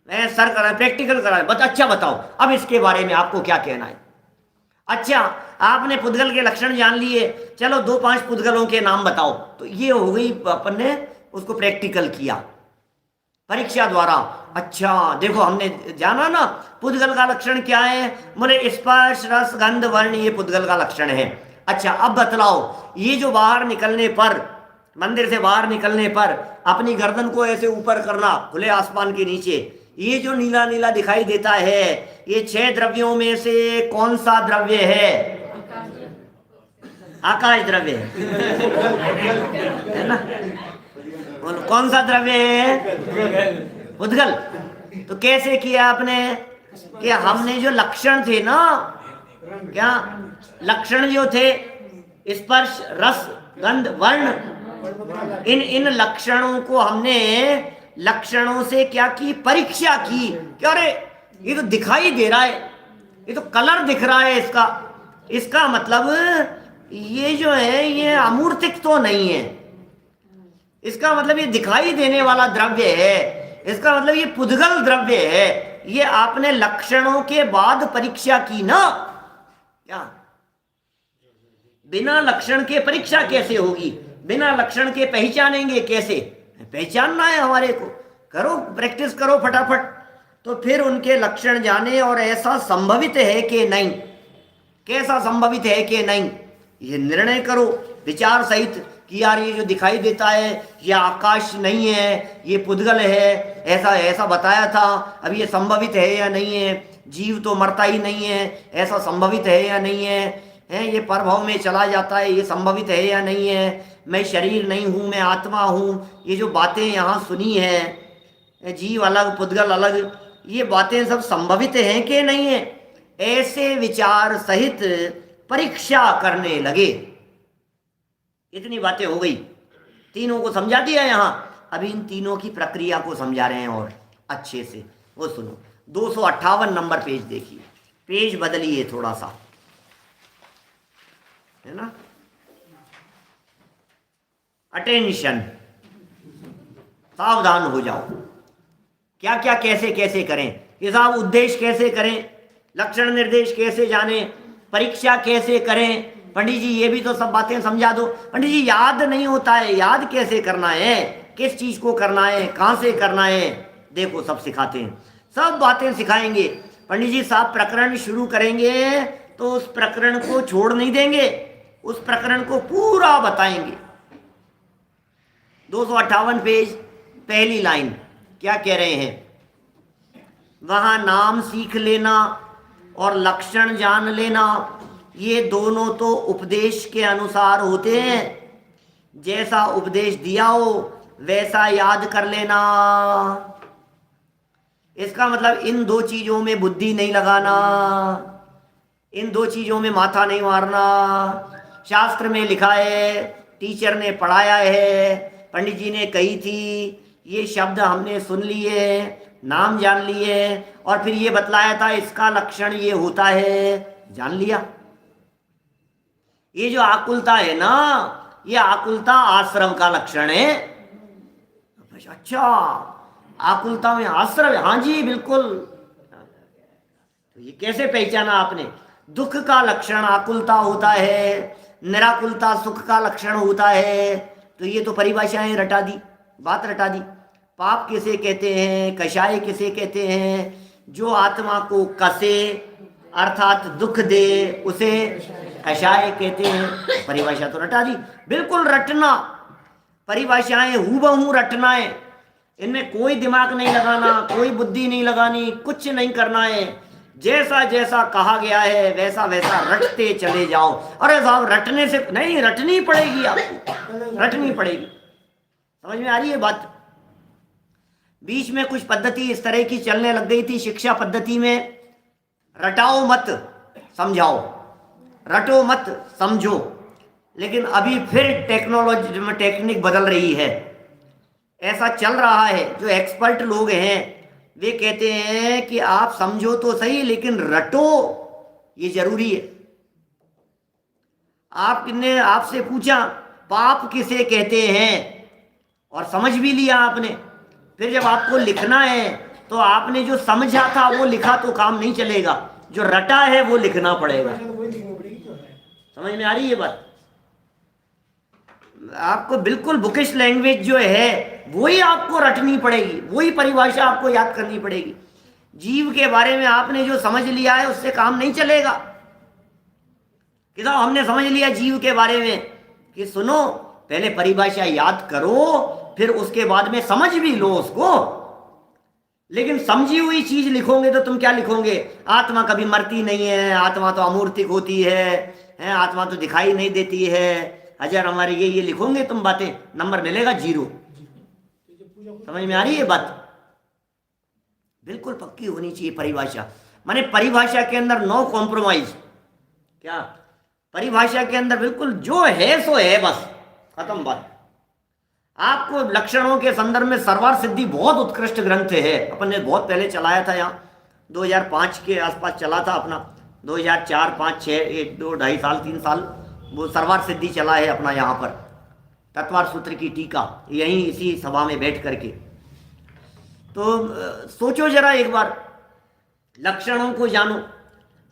मैं सर करा प्रैक्टिकल करा रही, अच्छा बताओ अब इसके बारे में आपको क्या कहना है। अच्छा आपने पुद्गल के लक्षण जान लिए, चलो 2-5 पुद्गलों के नाम बताओ। तो ये हो गई, अपन ने उसको प्रैक्टिकल किया परीक्षा द्वारा। अच्छा देखो हमने जाना ना पुद्गल का लक्षण क्या है, बोले स्पर्श रस गंध वर्ण, ये पुद्गल का लक्षण है। अच्छा अब बतलाओ, ये जो बाहर निकलने पर, मंदिर से बाहर निकलने पर अपनी गर्दन को ऐसे ऊपर करना खुले आसमान के नीचे, ये जो नीला नीला दिखाई देता है, ये 6 द्रव्यों में से कौन सा द्रव्य है? आकाश द्रव्य है ना? कौन सा द्रव्य है? पुद्गल। तो कैसे किया आपने? कि हमने जो लक्षण थे ना, क्या लक्षण जो थे स्पर्श रस गंध वर्ण, इन लक्षणों को हमने लक्षणों से क्या की? परीक्षा की। क्या रे ये तो दिखाई दे रहा है, ये तो कलर दिख रहा है इसका मतलब ये जो है ये अमूर्तिक तो नहीं है, इसका मतलब ये दिखाई देने वाला द्रव्य है, इसका मतलब ये पुद्गल द्रव्य है। ये आपने लक्षणों के बाद परीक्षा की ना। क्या बिना लक्षण के परीक्षा कैसे होगी? बिना लक्षण के पहचानेंगे कैसे? पहचानना है हमारे को, करो प्रैक्टिस करो फटाफट। तो फिर उनके लक्षण जाने और ऐसा संभवित है कि नहीं, कैसा संभवित है कि नहीं, ये निर्णय करो विचार सहित कि यार ये जो दिखाई देता है ये आकाश नहीं है, ये पुद्गल है, ऐसा बताया था, अब ये संभवित है या नहीं है? जीव तो मरता ही नहीं है, ऐसा संभवित है या नहीं है? ये परभव में चला जाता है, ये संभवित है या नहीं है? मैं शरीर नहीं हूँ, मैं आत्मा हूँ, ये जो बातें यहाँ सुनी है, जीव अलग पुद्गल अलग, ये बातें सब संभवित हैं कि नहीं है? ऐसे विचार सहित परीक्षा करने लगे। इतनी बातें हो गई, तीनों को समझा दिया यहाँ। अभी इन तीनों की प्रक्रिया को समझा रहे हैं और अच्छे से। वो सुनो 258 नंबर पेज देखिए, पेज बदलिए थोड़ा सा, है ना? अटेंशन, सावधान हो जाओ। क्या क्या कैसे कैसे करें, ये साहब उद्देश्य कैसे करें, लक्षण निर्देश कैसे जाने, परीक्षा कैसे करें, पंडित जी ये भी तो सब बातें समझा दो। पंडित जी याद नहीं होता है, याद कैसे करना है, किस चीज को करना है, कहाँ से करना है, देखो सब सिखाते हैं, सब बातें सिखाएंगे। पंडित जी साहब प्रकरण शुरू करेंगे तो उस प्रकरण को छोड़ नहीं देंगे, उस प्रकरण को पूरा बताएंगे। 258 पेज पहली लाइन क्या कह रहे हैं, वहां नाम सीख लेना और लक्षण जान लेना ये दोनों तो उपदेश के अनुसार होते हैं, जैसा उपदेश दिया हो वैसा याद कर लेना। इसका मतलब इन दो चीजों में बुद्धि नहीं लगाना, इन दो चीजों में माथा नहीं मारना। शास्त्र में लिखा है, टीचर ने पढ़ाया है, पंडित जी ने कही थी, ये शब्द हमने सुन लिए, नाम जान लिए, और फिर ये बतलाया था इसका लक्षण ये होता है, जान लिया। ये जो आकुलता है ना, ये आकुलता आश्रम का लक्षण है। अच्छा आकुलता में आश्रम, हाँ जी बिल्कुल। तो ये कैसे पहचाना आपने, दुख का लक्षण आकुलता होता है, निराकुलता सुख का लक्षण होता है। तो ये तो परिभाषाएं रटा दी, बात रटा दी। पाप किसे कहते हैं, कषाय किसे कहते हैं, जो आत्मा को कसे अर्थात दुख दे उसे कषाय कहते हैं। परिभाषा तो रटा दी, बिल्कुल रटना, परिभाषाएं हूबहू रटना है, इनमें कोई दिमाग नहीं लगाना, कोई बुद्धि नहीं लगानी, कुछ नहीं करना है। जैसा जैसा कहा गया है वैसा वैसा रटते चले जाओ। अरे साहब रटने से नहीं, रटनी पड़ेगी आपको, रटनी पड़ेगी। समझ में आ रही है बात। बीच में कुछ पद्धति इस तरह की चलने लग गई थी शिक्षा पद्धति में, रटाओ मत समझाओ, रटो मत समझो। लेकिन अभी फिर टेक्नोलॉजी में टेक्निक बदल रही है, ऐसा चल रहा है। जो एक्सपर्ट लोग हैं वे कहते हैं कि आप समझो तो सही लेकिन रटो, ये जरूरी है। आपने आपसे पूछा पाप किसे कहते हैं और समझ भी लिया आपने, फिर जब आपको लिखना है तो आपने जो समझा था वो लिखा तो काम नहीं चलेगा, जो रटा है वो लिखना पड़ेगा। समझ में आ रही है बात। आपको बिल्कुल बुकिश लैंग्वेज जो है वही आपको रटनी पड़ेगी, वही परिभाषा आपको याद करनी पड़ेगी। जीव के बारे में आपने जो समझ लिया है उससे काम नहीं चलेगा कि साहब हमने समझ लिया जीव के बारे में, कि सुनो पहले परिभाषा याद करो फिर उसके बाद में समझ भी लो उसको। लेकिन समझी हुई चीज लिखोगे तो तुम क्या लिखोगे, आत्मा कभी मरती नहीं है, आत्मा तो अमूर्तिक होती है, आत्मा तो दिखाई नहीं देती है, हजार हमारे ये लिखोगे तुम बातें, नंबर मिलेगा 0। समझ में आ रही है बात। बिल्कुल पक्की होनी चाहिए परिभाषा, माने परिभाषा के अंदर नो कॉम्प्रोमाइज। क्या परिभाषा के अंदर बिल्कुल जो है सो है, बस खत्म बात। आपको लक्षणों के संदर्भ में सर्वार सिद्धि बहुत उत्कृष्ट ग्रंथ है, अपन ने बहुत पहले चलाया था, यहाँ 2005 के आसपास चला था अपना, 2004 5 6 1 2 2.5 साल 3 साल वो सर्वार सिद्धि चला है अपना यहाँ पर, तत्वार सूत्र की टीका, यहीं इसी सभा में बैठ करके। तो सोचो जरा एक बार, लक्षणों को जानो।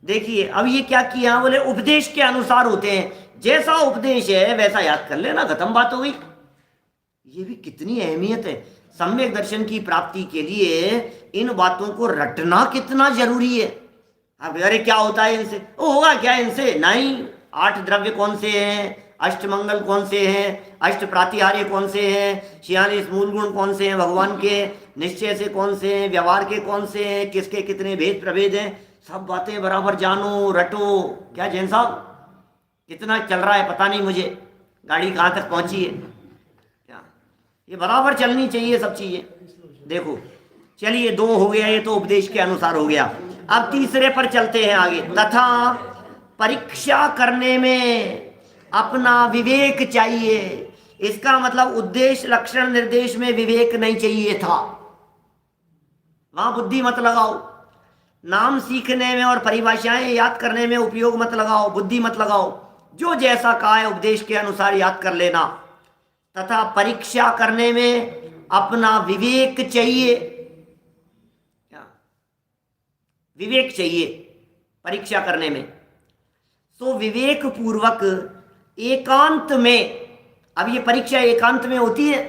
देखिए अब ये क्या किया, बोले उपदेश के अनुसार होते हैं, जैसा उपदेश है वैसा याद कर लेना, खत्म बात हो गई। ये भी कितनी अहमियत है, सम्यक दर्शन की प्राप्ति के लिए इन बातों को रटना कितना जरूरी है। अब अरे क्या होता है इनसे, वो होगा क्या इनसे, नहीं। 8 द्रव्य कौन से हैं, अष्टमंगल कौन से हैं, अष्ट प्रातिहार्य कौन से हैं, 46 मूल गुण कौन से हैं भगवान के, निश्चय से कौन से हैं, व्यवहार के कौन से हैं, किसके कितने भेद प्रभेद हैं, सब बातें बराबर जानो रटो। क्या जैन साहब कितना चल रहा है पता नहीं मुझे, गाड़ी कहाँ तक पहुंची है, क्या ये बराबर चलनी चाहिए सब चीजें। देखो चलिए 2 हो गया, ये तो उपदेश के अनुसार हो गया। अब तीसरे पर चलते हैं आगे। तथा परीक्षा करने में अपना विवेक चाहिए। इसका मतलब उद्देश्य लक्षण निर्देश में विवेक नहीं चाहिए था, वहां बुद्धि मत लगाओ। नाम सीखने में और परिभाषाएं याद करने में उपयोग मत लगाओ, बुद्धि मत लगाओ। जो जैसा कहा है उपदेश के अनुसार याद कर लेना। तथा परीक्षा करने में अपना विवेक चाहिए। क्या विवेक चाहिए परीक्षा करने में। सो विवेक पूर्वक एकांत में, अब ये परीक्षा एकांत में होती है,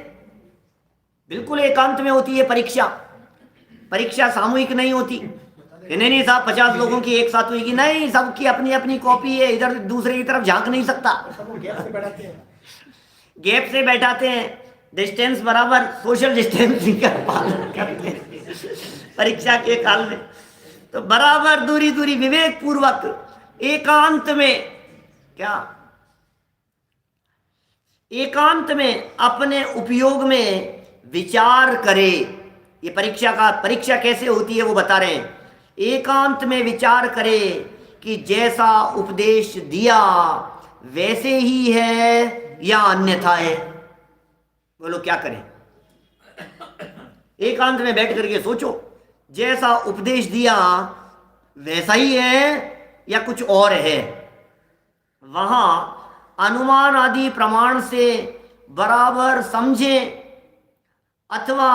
बिल्कुल एकांत में होती है परीक्षा। परीक्षा सामूहिक नहीं होती कि नहीं साहब 50 लोगों की एक साथ हुई, नहीं, सबकी अपनी अपनी कॉपी है, इधर दूसरे की तरफ झांक नहीं सकता। गैप से बैठाते हैं, डिस्टेंस बराबर सोशल डिस्टेंसिंग का पालन करते हैं परीक्षा के काल में। तो बराबर दूरी दूरी विवेक पूर्वक एकांत में, क्या एकांत में अपने उपयोग में विचार करे। ये परीक्षा कैसे होती है वो बता रहे हैं। एकांत में विचार करे कि जैसा उपदेश दिया वैसे ही है या अन्यथा है। बोलो क्या करें? एकांत में बैठ करके सोचो, जैसा उपदेश दिया वैसा ही है या कुछ और है। वहां अनुमान आदि प्रमाण से बराबर समझे, अथवा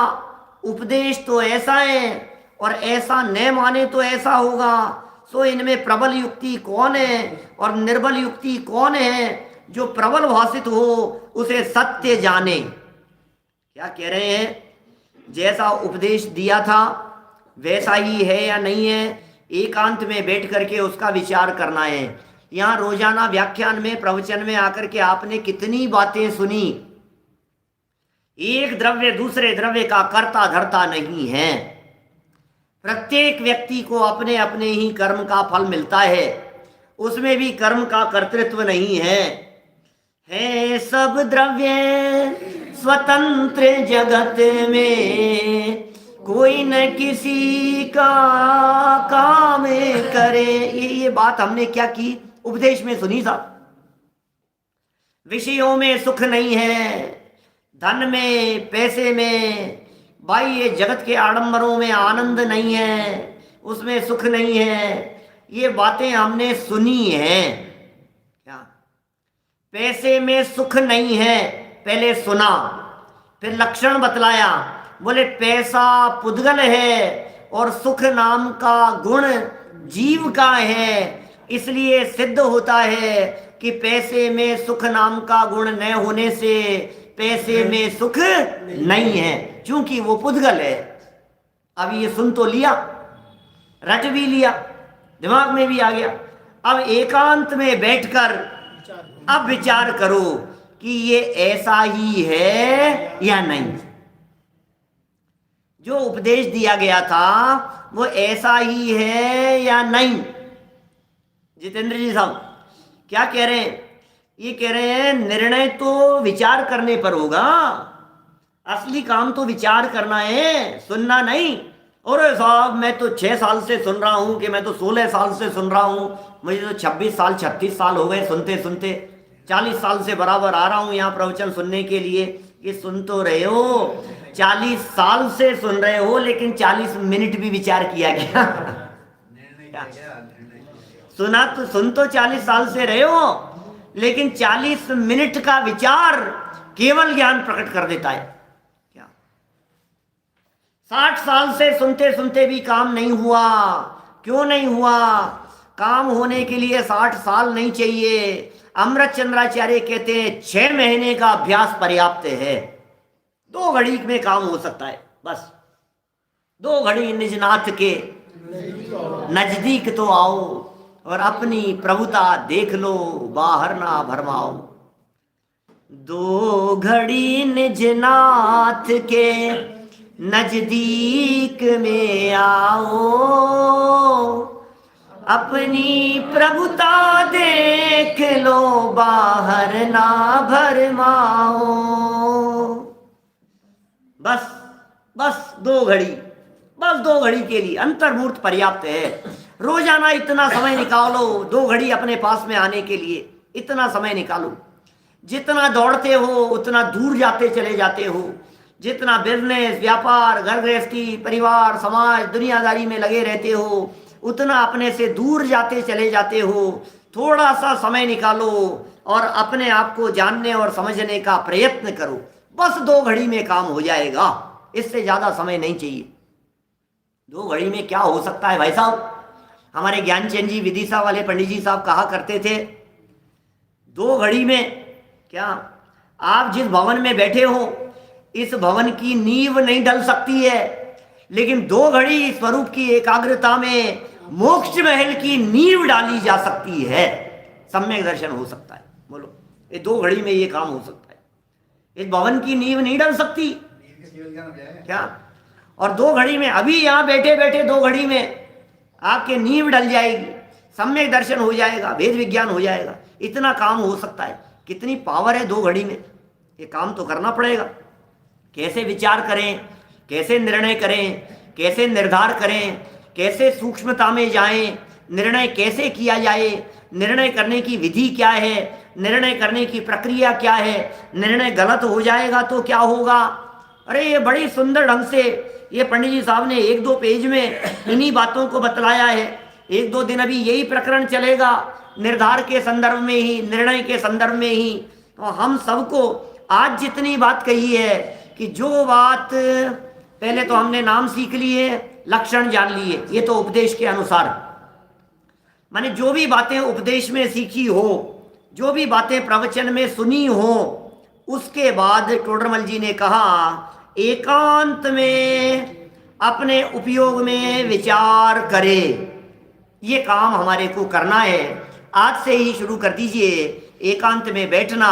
उपदेश तो ऐसा है और ऐसा न माने तो ऐसा होगा, सो इनमें प्रबल युक्ति कौन है और निर्बल युक्ति कौन है? जो प्रबल भाषित हो उसे सत्य जाने। क्या कह रहे हैं? जैसा उपदेश दिया था वैसा ही है या नहीं है, एकांत में बैठ करके उसका विचार करना है। यहाँ रोजाना व्याख्यान में, प्रवचन में आकर के आपने कितनी बातें सुनी। एक द्रव्य दूसरे द्रव्य का कर्ता धर्ता नहीं है। प्रत्येक व्यक्ति को अपने अपने ही कर्म का फल मिलता है, उसमें भी कर्म का कर्तृत्व नहीं है सब द्रव्य स्वतंत्र जगत में, कोई न किसी का काम करे। ये बात हमने क्या की? उपदेश में सुनी साहब। विषयों में सुख नहीं है, धन में, पैसे में, भाई ये जगत के आडंबरों में आनंद नहीं है, उसमें सुख नहीं है। ये बातें हमने सुनी है। क्या पैसे में सुख नहीं है? पहले सुना, फिर लक्षण बतलाया। बोले पैसा पुद्गल है और सुख नाम का गुण जीव का है, इसलिए सिद्ध होता है कि पैसे में सुख नाम का गुण न होने से पैसे में सुख नहीं है, क्योंकि वो पुद्गल है। अब ये सुन तो लिया, रट भी लिया, दिमाग में भी आ गया। अब एकांत में बैठकर अब विचार करो कि ये ऐसा ही है या नहीं। जो उपदेश दिया गया था वो ऐसा ही है या नहीं। जितेंद्र जी साहब क्या कह रहे हैं? ये कह रहे हैं निर्णय तो विचार करने पर होगा, असली काम तो विचार करना है, सुनना नहीं। और साहब मैं तो 6 साल से सुन रहा हूं, कि मैं तो 16 साल से सुन रहा हूं, मुझे तो 26 साल 36 साल हो गए सुनते सुनते, 40 साल से बराबर आ रहा हूं यहाँ प्रवचन सुनने के लिए। ये सुन तो रहे हो, 40 साल से सुन रहे हो, लेकिन 40 मिनट भी विचार किया गया? सुना तो, सुन तो 40 साल से रहे हो, लेकिन 40 मिनट का विचार केवल ज्ञान प्रकट कर देता है। क्या 60 साल से सुनते सुनते भी काम नहीं हुआ? क्यों नहीं हुआ? काम होने के लिए 60 साल नहीं चाहिए। अमृत चंद्राचार्य कहते हैं 6 महीने का अभ्यास पर्याप्त है। 2 घड़ी में काम हो सकता है, बस 2 घड़ी निजनाथ के नजदीक तो आओ और अपनी प्रभुता देख लो, बाहर ना भरमाओ। 2 घड़ी निजनाथ के नजदीक में आओ, अपनी प्रभुता देख लो, बाहर ना भरमाओ। बस 2 घड़ी, बस 2 घड़ी के लिए अंतर्मूर्त पर्याप्त है। रोजाना इतना समय निकालो 2 घड़ी अपने पास में आने के लिए, इतना समय निकालो। जितना दौड़ते हो उतना दूर जाते चले जाते हो, जितना बिजनेस, व्यापार, घर गृहस्थी, परिवार, समाज, दुनियादारी में लगे रहते हो, उतना अपने से दूर जाते चले जाते हो। थोड़ा सा समय निकालो और अपने आप को जानने और समझने का प्रयत्न करो। बस 2 घड़ी में काम हो जाएगा, इससे ज्यादा समय नहीं चाहिए। 2 घड़ी में क्या हो सकता है भाई साहब? हमारे ज्ञानचंद जी विदिशा वाले पंडित जी साहब कहा करते थे, 2 घड़ी में क्या आप जिस भवन में बैठे हो इस भवन की नींव नहीं ढल सकती है, लेकिन 2 घड़ी स्वरूप की एकाग्रता में मोक्ष महल की नींव डाली जा सकती है, सम्यक दर्शन हो सकता है। बोलो, ये 2 घड़ी में ये काम हो सकता है। इस भवन की नींव नहीं डल सकती क्या? और 2 घड़ी में, अभी यहाँ बैठे बैठे 2 घड़ी में आपके नींव डल जाएगी, सम्यक दर्शन हो जाएगा, वेद विज्ञान हो जाएगा। इतना काम हो सकता है। कितनी पावर है 2 घड़ी में। ये काम तो करना पड़ेगा। कैसे विचार करें, कैसे निर्णय करें, कैसे निर्धार करें, कैसे सूक्ष्मता में जाएं, निर्णय कैसे किया जाए, निर्णय करने की विधि क्या है, निर्णय करने की प्रक्रिया क्या है, निर्णय गलत हो जाएगा तो क्या होगा। अरे ये बड़ी सुंदर ढंग से ये पंडित जी साहब ने 1-2 पेज में इन्हीं बातों को बतलाया है। 1-2 दिन अभी यही प्रकरण चलेगा, निर्धार के संदर्भ में ही, निर्णय के संदर्भ में ही। तो हम सबको आज जितनी बात कही है कि जो बात पहले तो हमने नाम सीख लिए, लक्षण जान लिए, ये तो उपदेश के अनुसार, माने जो भी बातें उपदेश में सीखी हो, जो भी बातें प्रवचन में सुनी हो, उसके बाद टोडरमल जी ने कहा एकांत में अपने उपयोग में विचार करे। ये काम हमारे को करना है। आज से ही शुरू कर दीजिए एकांत में बैठना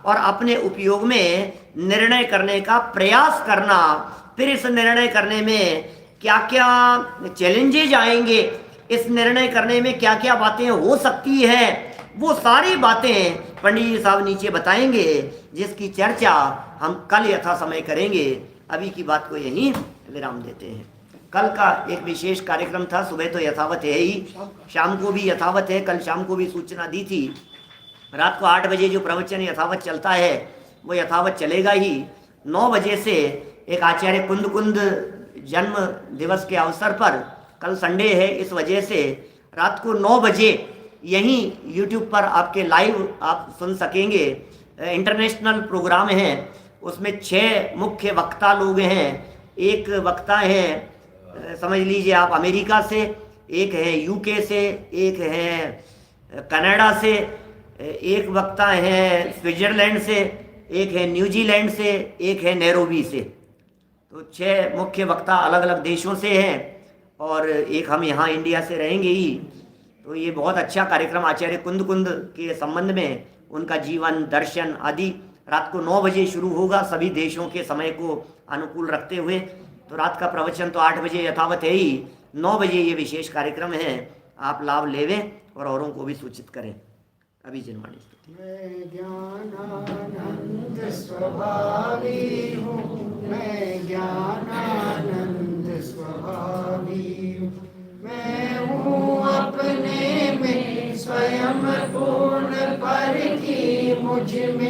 और अपने उपयोग में निर्णय करने का प्रयास करना। फिर इस निर्णय करने में क्या क्या चैलेंजेज आएंगे, इस निर्णय करने में क्या क्या बातें हो सकती है, वो सारी बातें पंडित जी साहब नीचे बताएंगे, जिसकी चर्चा हम कल यथा समय करेंगे। अभी की बात को यहीं विराम देते हैं। कल का एक विशेष कार्यक्रम था, सुबह तो यथावत है ही, शाम को भी यथावत है। कल शाम को भी सूचना दी थी, रात को 8 बजे जो प्रवचन यथावत चलता है वो यथावत चलेगा ही। 9 बजे से एक आचार्य कुंद जन्म दिवस के अवसर पर, कल संडे है इस वजह से रात को 9 बजे यहीं यूट्यूब पर आपके लाइव आप सुन सकेंगे। इंटरनेशनल प्रोग्राम है, उसमें 6 मुख्य वक्ता लोग हैं। एक वक्ता है समझ लीजिए आप अमेरिका से, एक है यूके से, एक है कनाडा से, एक वक्ता है स्विट्जरलैंड से, एक है न्यूजीलैंड से, एक है नैरोबी से। तो 6 मुख्य वक्ता अलग अलग देशों से हैं और एक हम यहाँ इंडिया से रहेंगे ही। तो ये बहुत अच्छा कार्यक्रम आचार्य कुंद के संबंध में, उनका जीवन दर्शन आदि रात को 9 बजे शुरू होगा, सभी देशों के समय को अनुकूल रखते हुए। तो रात का प्रवचन तो 8 बजे यथावत है ही, 9 बजे ये विशेष कार्यक्रम है। आप लाभ लेवें और औरों को भी सूचित करें। अभी जिनवाणी मैं ज्ञानानंद स्वभावी हूँ, मैं ज्ञानानंद स्वभावी हूँ, मैं हूँ अपने में स्वयं पूर्ण पर की मुझ में